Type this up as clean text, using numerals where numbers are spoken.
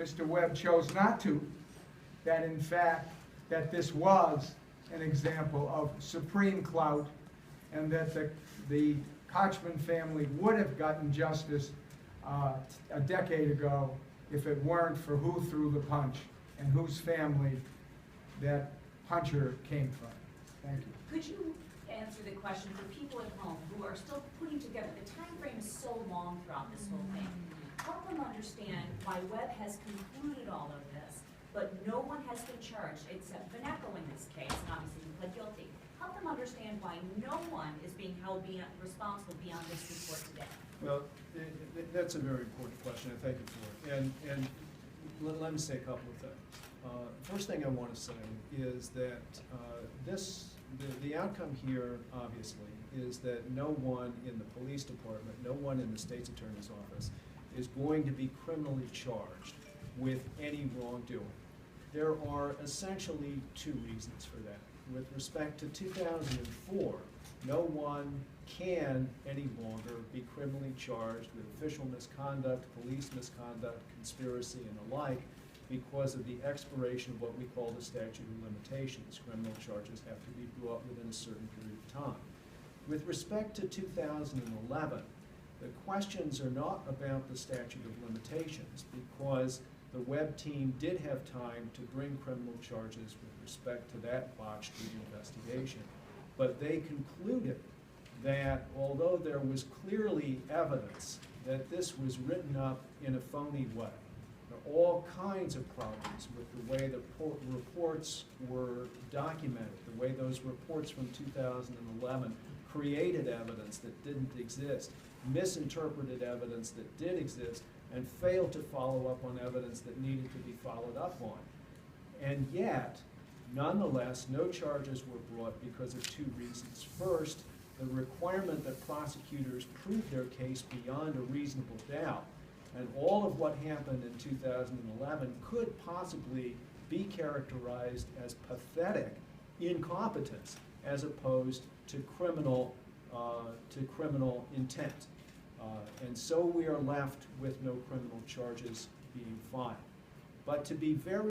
Mr. Webb chose not to, that in fact, that this was an example of supreme clout, and that the Kochman family would have gotten justice a decade ago if it weren't for who threw the punch and whose family that puncher came from. Thank you. Could you answer the question for people at home who are still putting together, the time frame is so long throughout this whole thing. Help them understand why Webb has concluded all of this, but no one has been charged except Veneco in this case, and obviously he pled guilty. Help them understand why no one is being held responsible beyond this report today. Well, that's a very important question, and thank you for it. And let me say a couple of things. First thing I want to say is that the outcome here, obviously, is that no one in the police department, no one in the state's attorney's office is going to be criminally charged with any wrongdoing. There are essentially two reasons for that. With respect to 2004, no one can any longer be criminally charged with official misconduct, police misconduct, conspiracy, and the like because of the expiration of what we call the statute of limitations. Criminal charges have to be brought within a certain period of time. With respect to 2011, the questions are not about the statute of limitations because the Webb team did have time to bring criminal charges with respect to that botched legal investigation. But they concluded that although there was clearly evidence that this was written up in a phony way, there are all kinds of problems with the way the reports were documented, the way those reports from 2011 created evidence that didn't exist, misinterpreted evidence that did exist, and failed to follow up on evidence that needed to be followed up on. And yet, nonetheless, no charges were brought because of two reasons. First, the requirement that prosecutors prove their case beyond a reasonable doubt. And all of what happened in 2011 could possibly be characterized as pathetic incompetence as opposed to criminal intent. And so we are left with no criminal charges being filed. But to be very